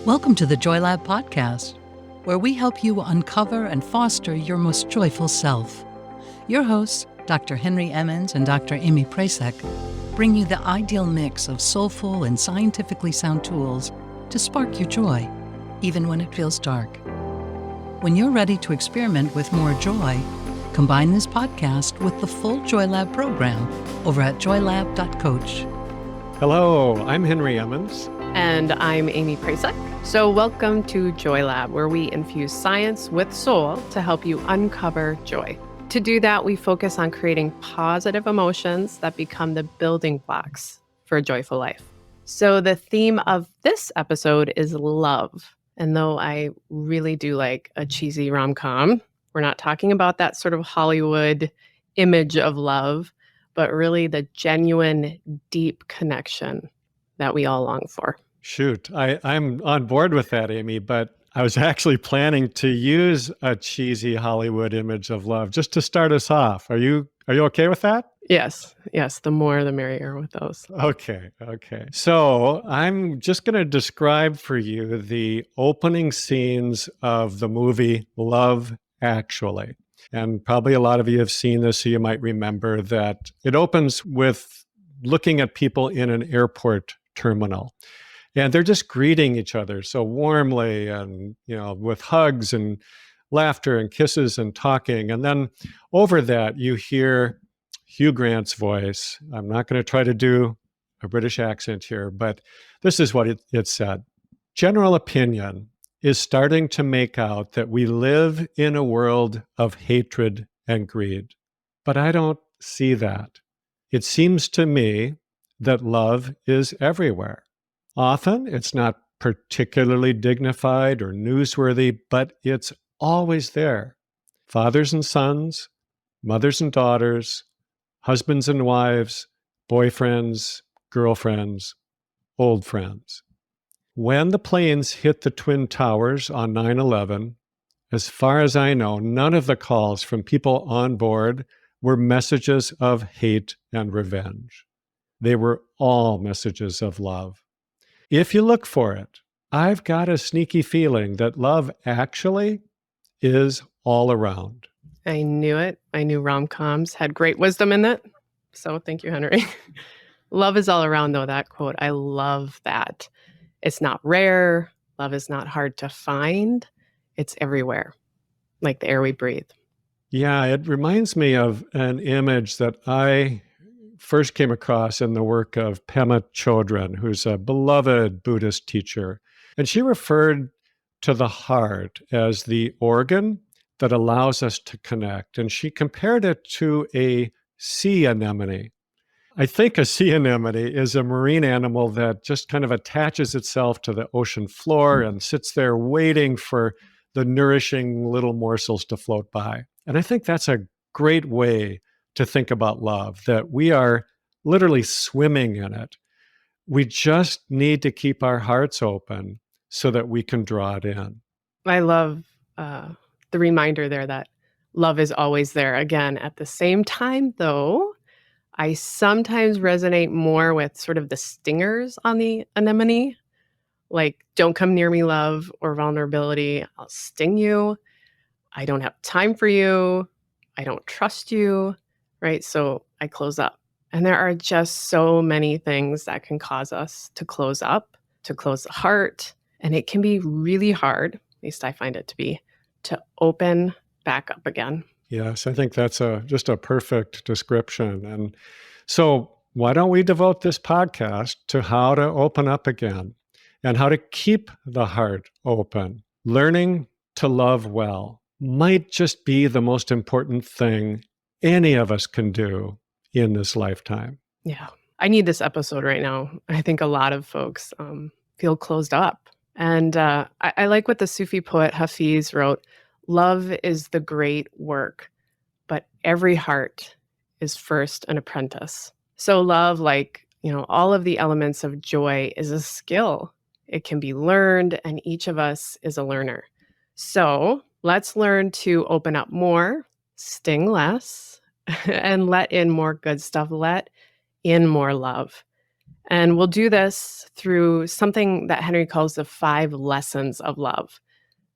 Welcome to the Joy Lab podcast, where we help you uncover and foster your most joyful self. Your hosts, Dr. Henry Emmons and Dr. Amy Prasek, bring you the ideal mix of soulful and scientifically sound tools to spark your joy, even when it feels dark. When you're ready to experiment with more joy, combine this podcast with the full Joy Lab program over at joylab.coach. Hello, I'm Henry Emmons. And I'm Amy Prasek. So welcome to Joy Lab, where we infuse science with soul to help you uncover joy. To do that, we focus on creating positive emotions that become the building blocks for a joyful life. So the theme of this episode is love. And though I really do like a cheesy rom-com, we're not talking about that sort of Hollywood image of love, but really the genuine, deep connection that we all long for. Shoot, I'm on board with that, Amy, but I was actually planning to use a cheesy Hollywood image of love just to start us off. Are you okay with that? Yes, the more the merrier with those. Okay. So I'm just going to describe for you the opening scenes of the movie Love Actually. And probably a lot of you have seen this, so you might remember that it opens with looking at people in an airport terminal. And they're just greeting each other so warmly and, with hugs and laughter and kisses and talking. And then over that, you hear Hugh Grant's voice. I'm not going to try to do a British accent here, but this is what it said. General opinion is starting to make out that we live in a world of hatred and greed. But I don't see that. It seems to me that love is everywhere. Often, it's not particularly dignified or newsworthy, but it's always there. Fathers and sons, mothers and daughters, husbands and wives, boyfriends, girlfriends, old friends. When the planes hit the Twin Towers on 9/11, as far as I know, none of the calls from people on board were messages of hate and revenge. They were all messages of love. If you look for it, I've got a sneaky feeling that love actually is all around. I knew it. I knew rom-coms had great wisdom in it. So thank you, Henry. Love is all around, though, that quote. I love that. It's not rare. Love is not hard to find. It's everywhere, like the air we breathe. Yeah, it reminds me of an image that I first came across in the work of Pema Chodron, who's a beloved Buddhist teacher. And she referred to the heart as the organ that allows us to connect. And she compared it to a sea anemone. I think a sea anemone is a marine animal that just kind of attaches itself to the ocean floor and sits there waiting for the nourishing little morsels to float by. And I think that's a great way to think about love, that we are literally swimming in it. We just need to keep our hearts open so that we can draw it in. I love the reminder there that love is always there. Again, at the same time, though, I sometimes resonate more with sort of the stingers on the anemone, like don't come near me, love, or vulnerability. I'll sting you. I don't have time for you. I don't trust you. Right? So I close up. And there are just so many things that can cause us to close up, to close the heart. And it can be really hard, at least I find it to be, to open back up again. Yes, I think that's just a perfect description. And so why don't we devote this podcast to how to open up again and how to keep the heart open? Learning to love well might just be the most important thing any of us can do in this lifetime. Yeah, I need this episode right now. I think a lot of folks feel closed up. And I like what the Sufi poet Hafiz wrote. Love is the great work, but every heart is first an apprentice. So love, like, all of the elements of joy, is a skill. It can be learned, and each of us is a learner. So let's learn to open up more, sting less, and let in more good stuff. Let in more love. And we'll do this through something that Henry calls the 5 lessons of love.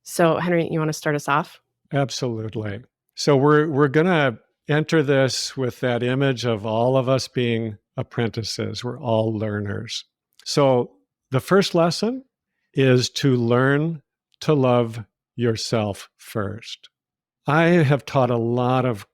So, Henry, you want to start us off? Absolutely. So we're going to enter this with that image of all of us being apprentices. We're all learners. So the first lesson is to learn to love yourself first. I have taught a lot of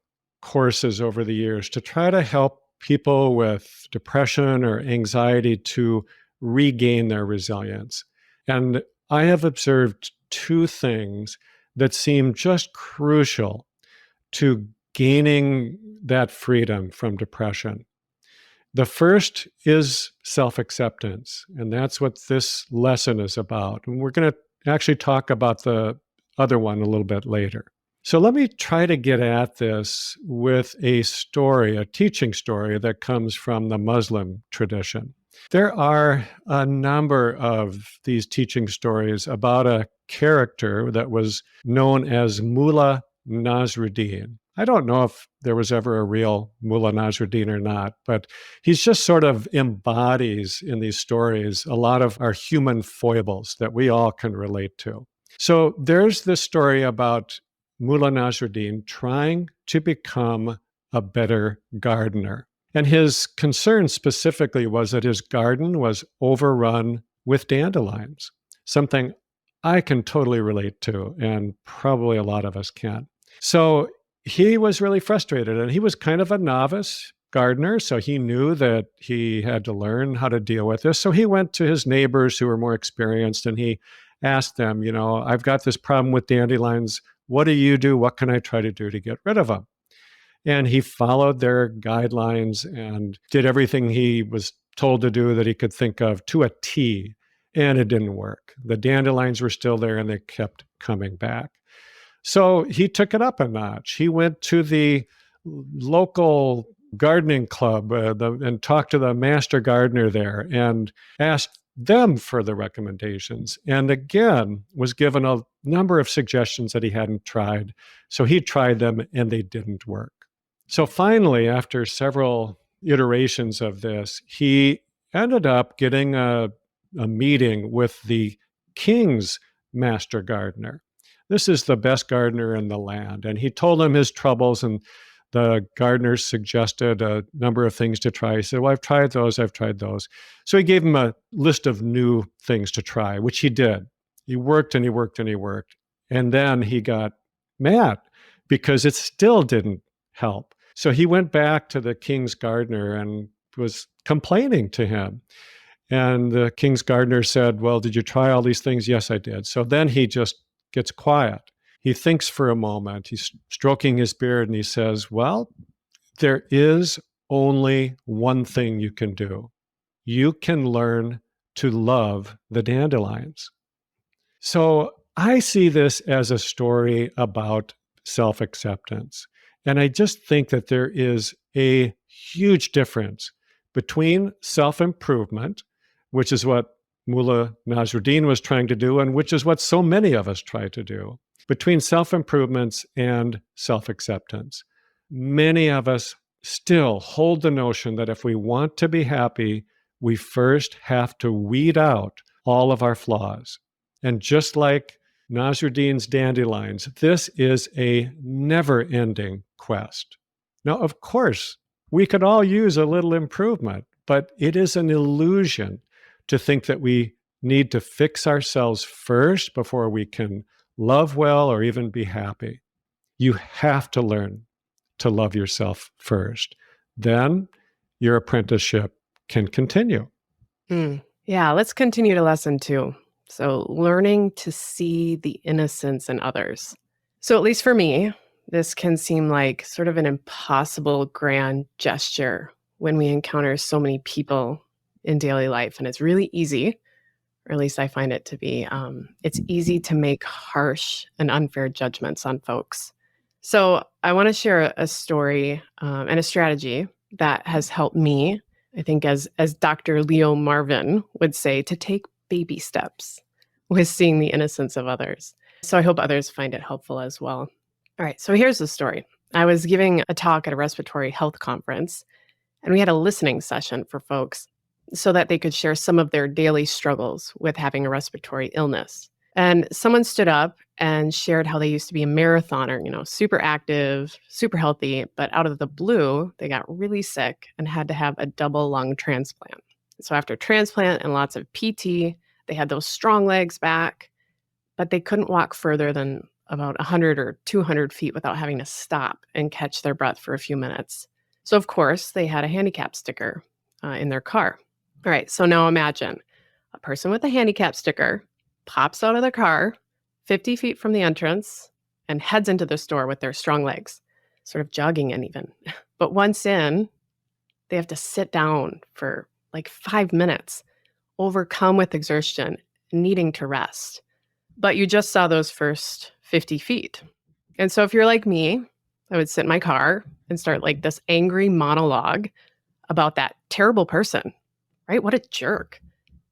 courses over the years to try to help people with depression or anxiety to regain their resilience. And I have observed two things that seem just crucial to gaining that freedom from depression. The first is self-acceptance, and that's what this lesson is about. And we're going to actually talk about the other one a little bit later. So let me try to get at this with a story, a teaching story that comes from the Muslim tradition. There are a number of these teaching stories about a character that was known as Mullah Nasruddin. I don't know if there was ever a real Mullah Nasruddin or not, but he's just sort of embodies in these stories a lot of our human foibles that we all can relate to. So there's this story about Mullah Nasruddin trying to become a better gardener. And his concern specifically was that his garden was overrun with dandelions, something I can totally relate to, and probably a lot of us can. So he was really frustrated, and he was kind of a novice gardener, so he knew that he had to learn how to deal with this. So he went to his neighbors who were more experienced, and he asked them, I've got this problem with dandelions. What do you do? What can I try to do to get rid of them? And he followed their guidelines and did everything he was told to do that he could think of to a T, and it didn't work. The dandelions were still there, and they kept coming back. So he took it up a notch. He went to the local gardening club and talked to the master gardener there and asked them for the recommendations, and again was given a number of suggestions that he hadn't tried. So he tried them, and they didn't work. So finally, after several iterations of this, he ended up getting a meeting with the king's master gardener. This is the best gardener in the land. And he told him his troubles, and the gardener suggested a number of things to try. He said, well, I've tried those, I've tried those. So he gave him a list of new things to try, which he did. He worked and he worked and he worked. And then he got mad because it still didn't help. So he went back to the king's gardener and was complaining to him. And the king's gardener said, well, did you try all these things? Yes, I did. So then he just gets quiet. He thinks for a moment. He's stroking his beard and he says, well, there is only one thing you can do. You can learn to love the dandelions. So I see this as a story about self-acceptance. And I just think that there is a huge difference between self-improvement, which is what Mullah Nasruddin was trying to do, and which is what so many of us try to do, between self-improvements and self-acceptance. Many of us still hold the notion that if we want to be happy, we first have to weed out all of our flaws. And just like Nasruddin's dandelions, this is a never-ending quest. Now, of course, we could all use a little improvement, but it is an illusion to think that we need to fix ourselves first before we can love well or even be happy. You have to learn to love yourself first. Then your apprenticeship can continue. Yeah, let's continue to lesson 2. So learning to see the innocence in others. So at least for me, this can seem like sort of an impossible grand gesture when we encounter so many people in daily life. And it's really easy, or at least I find it to be, it's easy to make harsh and unfair judgments on folks. So I want to share a story and a strategy that has helped me, I think as Dr. Leo Marvin would say, to take baby steps with seeing the innocence of others. So I hope others find it helpful as well. All right, so here's the story. I was giving a talk at a respiratory health conference, and we had a listening session for folks. so that they could share some of their daily struggles with having a respiratory illness. And someone stood up and shared how they used to be a marathoner, super active, super healthy, but out of the blue, they got really sick and had to have a double lung transplant. So after transplant and lots of PT, they had those strong legs back, but they couldn't walk further than about 100 or 200 feet without having to stop and catch their breath for a few minutes. So, of course, they had a handicap sticker in their car. All right, so now imagine a person with a handicap sticker pops out of their car 50 feet from the entrance and heads into the store with their strong legs, sort of jogging in even. But once in, they have to sit down for like 5 minutes, overcome with exertion, needing to rest. But you just saw those first 50 feet. And so if you're like me, I would sit in my car and start like this angry monologue about that terrible person, right? What a jerk.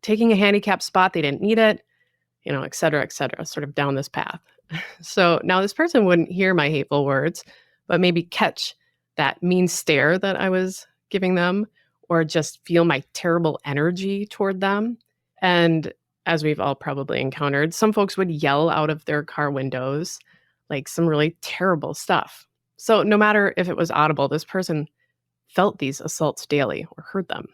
Taking a handicap spot, they didn't need it, et cetera, sort of down this path. So now this person wouldn't hear my hateful words, but maybe catch that mean stare that I was giving them, or just feel my terrible energy toward them. And as we've all probably encountered, some folks would yell out of their car windows, like some really terrible stuff. So no matter if it was audible, this person felt these assaults daily or heard them.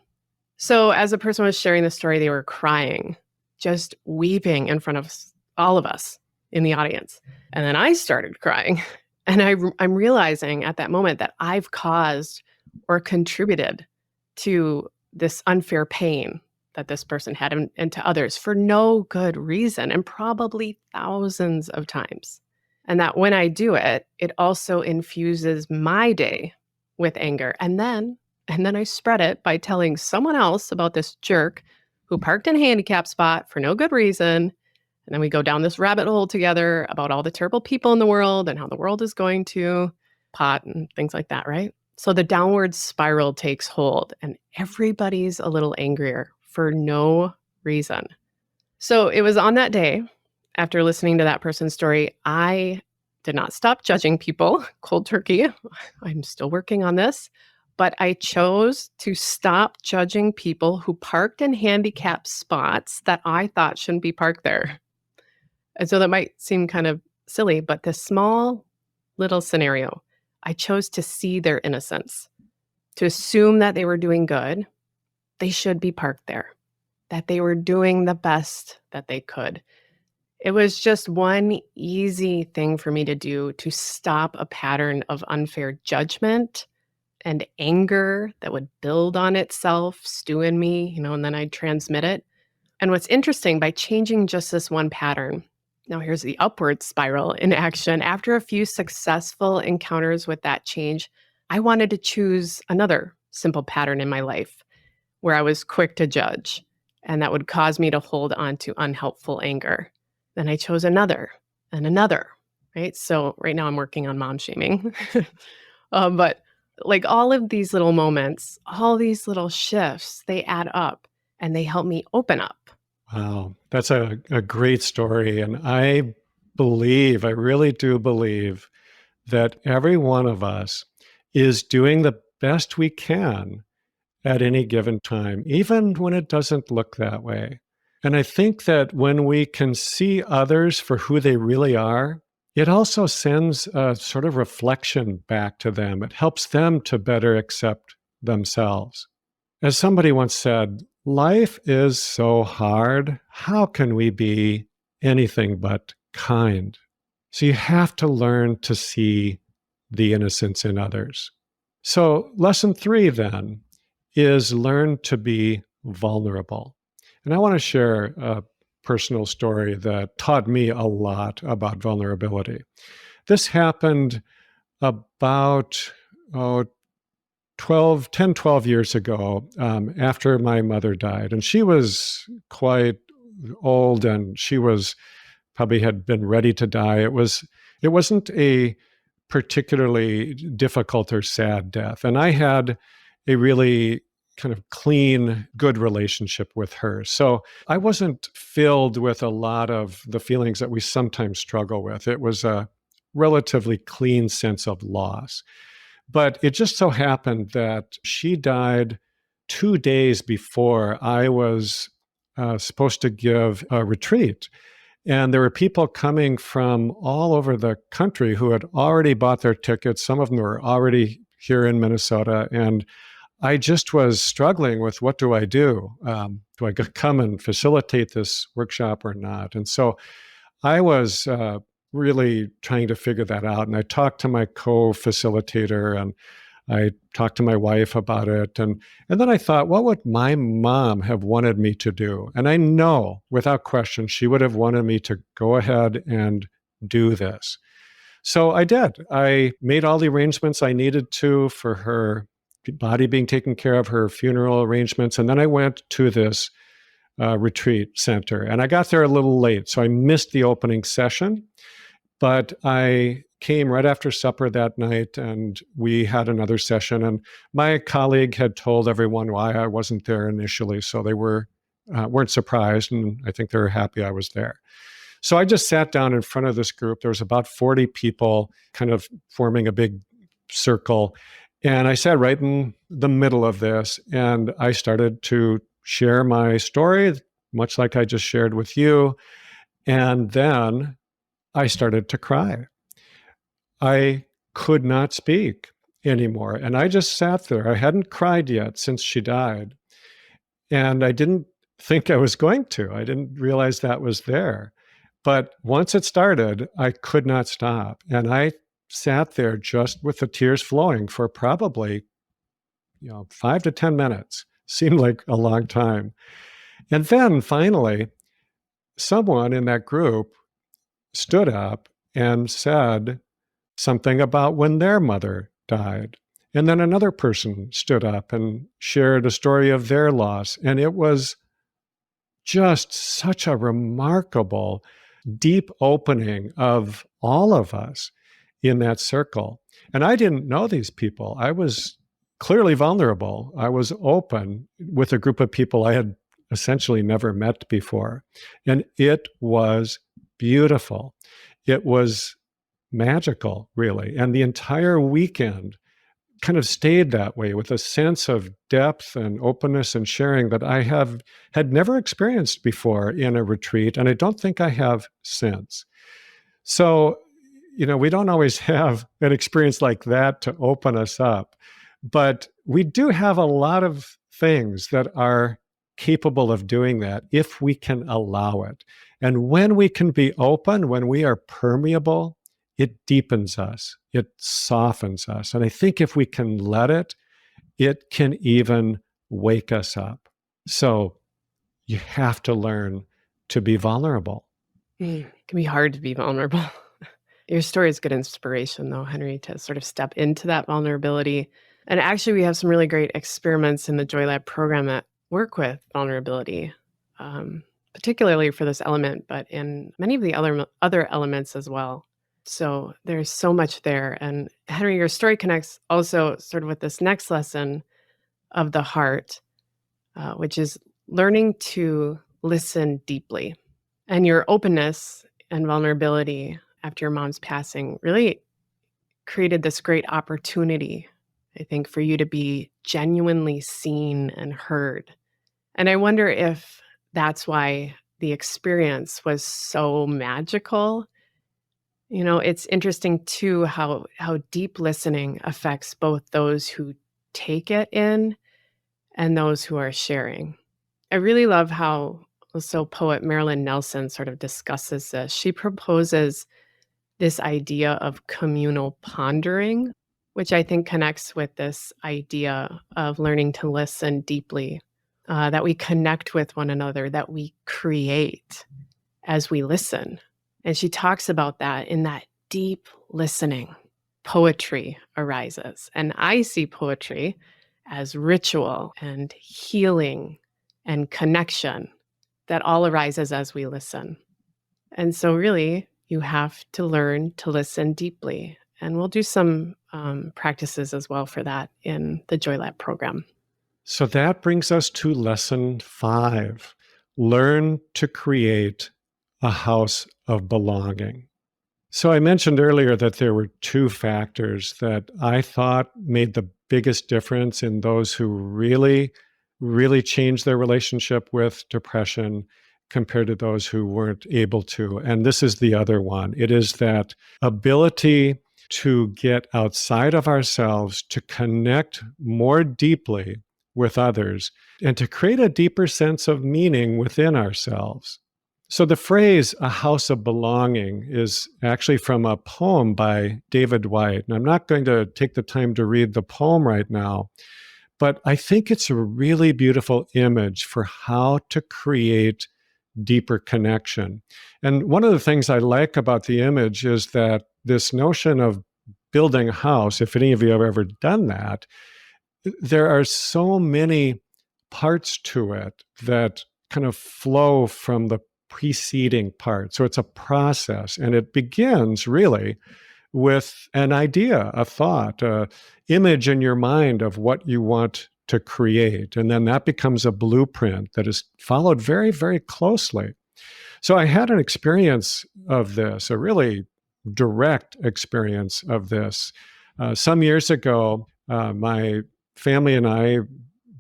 So as the person was sharing the story, they were crying, just weeping in front of all of us in the audience. And then I started crying. And I'm realizing at that moment that I've caused or contributed to this unfair pain that this person had and to others for no good reason, and probably thousands of times. And that when I do it, it also infuses my day with anger. And then I spread it by telling someone else about this jerk who parked in a handicap spot for no good reason. And then we go down this rabbit hole together about all the terrible people in the world and how the world is going to pot and things like that, right? So the downward spiral takes hold and everybody's a little angrier for no reason. So it was on that day, after listening to that person's story, I did not stop judging people cold turkey. I'm still working on this. But I chose to stop judging people who parked in handicapped spots that I thought shouldn't be parked there. And so that might seem kind of silly, but this small little scenario, I chose to see their innocence, to assume that they were doing good. They should be parked there, that they were doing the best that they could. It was just one easy thing for me to do to stop a pattern of unfair judgment and anger that would build on itself, stew in me, and then I'd transmit it. And what's interesting, by changing just this one pattern, now here's the upward spiral in action. After a few successful encounters with that change, I wanted to choose another simple pattern in my life where I was quick to judge, and that would cause me to hold on to unhelpful anger. Then I chose another and another, right? So right now I'm working on mom shaming. But like all of these little moments, all these little shifts, they add up and they help me open up. Wow, that's a great story. And I really do believe that every one of us is doing the best we can at any given time, even when it doesn't look that way. And I think that when we can see others for who they really are, it also sends a sort of reflection back to them. It helps them to better accept themselves. As somebody once said, life is so hard. How can we be anything but kind? So you have to learn to see the innocence in others. So lesson 3 then is learn to be vulnerable. And I want to share a personal story that taught me a lot about vulnerability. This happened about 12 years ago, after my mother died. And she was quite old and she was probably had been ready to die. It wasn't a particularly difficult or sad death. And I had a really kind of clean, good relationship with her. So I wasn't filled with a lot of the feelings that we sometimes struggle with. It was a relatively clean sense of loss. But it just so happened that she died 2 days before I was supposed to give a retreat. And there were people coming from all over the country who had already bought their tickets. Some of them were already here in Minnesota. And I just was struggling with, what do I do? Do I come and facilitate this workshop or not? And so I was really trying to figure that out. And I talked to my co-facilitator, and I talked to my wife about it. And then I thought, what would my mom have wanted me to do? And I know without question, she would have wanted me to go ahead and do this. So I did. I made all the arrangements I needed to for her body being taken care of, her funeral arrangements. And then I went to this retreat center, and I got there a little late. So I missed the opening session, but I came right after supper that night, and we had another session. And my colleague had told everyone why I wasn't there initially, so they weren't surprised, and I think they were happy I was there. So I just sat down in front of this group. There was about 40 people kind of forming a big circle, and I sat right in the middle of this, and I started to share my story, much like I just shared with you. And then I started to cry. I could not speak anymore. And I just sat there. I hadn't cried yet since she died. And I didn't think I was going to. I didn't realize that was there. But once it started, I could not stop. And I sat there just with the tears flowing for probably 5 to 10 minutes. Seemed like a long time. And then finally, someone in that group stood up and said something about when their mother died. And then another person stood up and shared a story of their loss. And it was just such a remarkable, deep opening of all of us in that circle. And I didn't know these people. I was clearly vulnerable. I was open with a group of people I had essentially never met before. And it was beautiful. It was magical, really. And the entire weekend kind of stayed that way, with a sense of depth and openness and sharing that I had never experienced before in a retreat, and I don't think I have since. So, we don't always have an experience like that to open us up, but we do have a lot of things that are capable of doing that if we can allow it. And when we can be open, when we are permeable, it deepens us, it softens us. And I think if we can let it, it can even wake us up. So you have to learn to be vulnerable. It can be hard to be vulnerable. Your story is good inspiration, though, Henry, to sort of step into that vulnerability. And actually, we have some really great experiments in the Joy Lab program that work with vulnerability, particularly for this element, but in many of the other elements as well. So there's so much there. And Henry, your story connects also sort of with this next lesson of the heart, which is learning to listen deeply. And your openness and vulnerability after your mom's passing really created this great opportunity, I think, for you to be genuinely seen and heard. And I wonder if that's why the experience was so magical. It's interesting too how deep listening affects both those who take it in and those who are sharing. I really love how poet Marilyn Nelson sort of discusses this. She proposes this idea of communal pondering, which I think connects with this idea of learning to listen deeply, that we connect with one another, that we create as we listen. And she talks about that in that deep listening, poetry arises. And I see poetry as ritual and healing and connection that all arises as we listen. And so really, you have to learn to listen deeply. And we'll do some practices as well for that in the Joy Lab program. So that brings us to lesson 5. Learn to create a house of belonging. So I mentioned earlier that there were 2 factors that I thought made the biggest difference in those who really really changed their relationship with depression compared to those who weren't able to. And this is the other one. It is that ability to get outside of ourselves, to connect more deeply with others, and to create a deeper sense of meaning within ourselves. So the phrase, a house of belonging, is actually from a poem by David White. And I'm not going to take the time to read the poem right now, but I think it's a really beautiful image for how to create deeper connection. And one of the things I like about the image is that this notion of building a house, if any of you have ever done that, there are so many parts to it that kind of flow from the preceding part. So it's a process, and it begins really with an idea, a thought, an image in your mind of what you want to create. And then that becomes a blueprint that is followed very, very closely. So I had an experience of this, a really direct experience of this. Some years ago, my family and I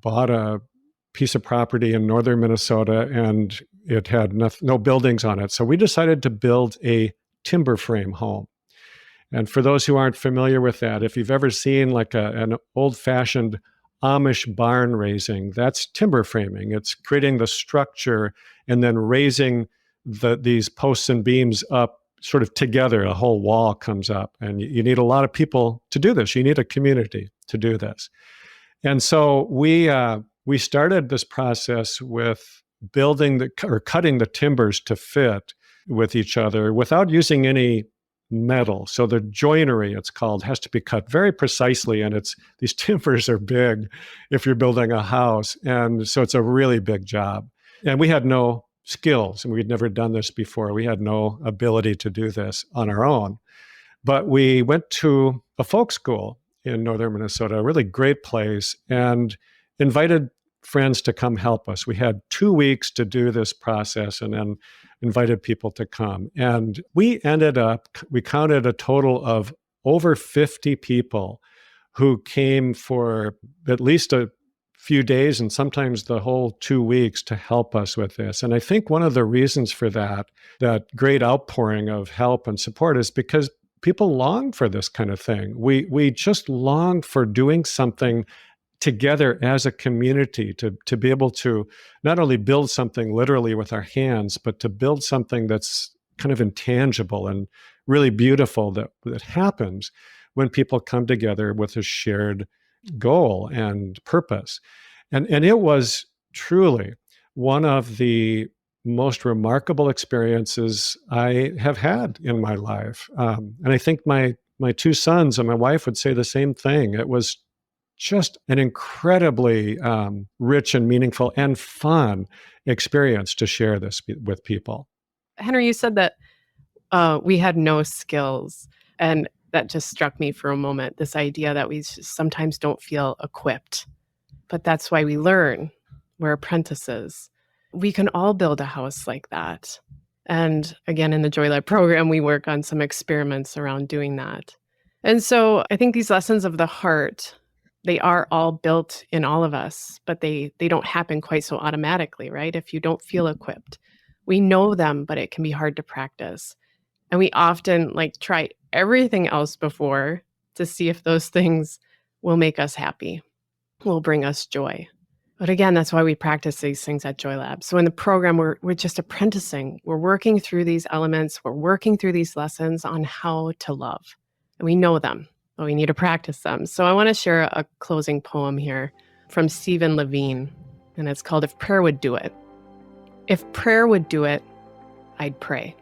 bought a piece of property in northern Minnesota, and it had no buildings on it. So we decided to build a timber frame home. And for those who aren't familiar with that, if you've ever seen like an old-fashioned Amish barn raising, that's timber framing. It's creating the structure and then raising these posts and beams up sort of together. A whole wall comes up, and you need a lot of people to do this. You need a community to do this. And so we started this process with building or cutting the timbers to fit with each other without using any metal. So the joinery, it's called, has to be cut very precisely, and these timbers are big if you're building a house, and so it's a really big job. And we had no skills, and we'd never done this before. We had no ability to do this on our own. But we went to a folk school in northern Minnesota, a really great place, and invited friends to come help us. We had 2 weeks to do this process, and then invited people to come. And we counted a total of over 50 people who came for at least a few days and sometimes the whole 2 weeks to help us with this. And I think one of the reasons for that great outpouring of help and support, is because people long for this kind of thing. We just long for doing something together as a community, to be able to not only build something literally with our hands, but to build something that's kind of intangible and really beautiful that happens when people come together with a shared goal and purpose. And it was truly one of the most remarkable experiences I have had in my life. And I think my 2 sons and my wife would say the same thing. It was just an incredibly rich and meaningful and fun experience to share this with people. Henry, you said that we had no skills, and that just struck me for a moment, this idea that we sometimes don't feel equipped. But that's why we learn. We're apprentices. We can all build a house like that. And again, in the Joy Lab program, we work on some experiments around doing that. And so I think these lessons of the heart, they are all built in all of us, but they don't happen quite so automatically, right? If you don't feel equipped. We know them, but it can be hard to practice. And we often try everything else before to see if those things will make us happy, will bring us joy. But again, that's why we practice these things at Joy Lab. So in the program, we're just apprenticing. We're working through these elements. We're working through these lessons on how to love. And we know them, but we need to practice them. So I want to share a closing poem here from Stephen Levine, and it's called If Prayer Would Do It. If prayer would do it, I'd pray.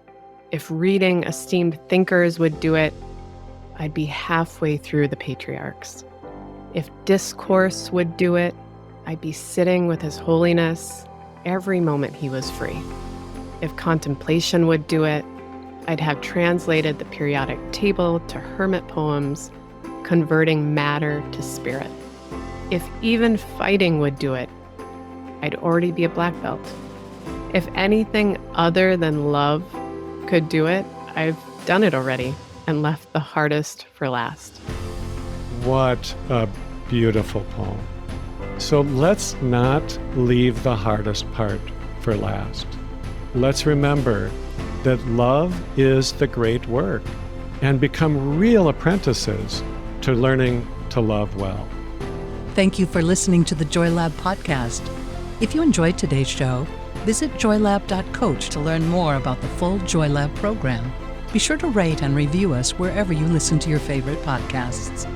If reading esteemed thinkers would do it, I'd be halfway through the patriarchs. If discourse would do it, I'd be sitting with His Holiness every moment he was free. If contemplation would do it, I'd have translated the periodic table to hermit poems, converting matter to spirit. If even fighting would do it, I'd already be a black belt. If anything other than love could do it, I've done it already and left the hardest for last. What a beautiful poem. So let's not leave the hardest part for last. Let's remember that love is the great work and become real apprentices to learning to love well. Thank you for listening to the Joy Lab podcast. If you enjoyed today's show, visit joylab.coach to learn more about the full Joy Lab program. Be sure to rate and review us wherever you listen to your favorite podcasts.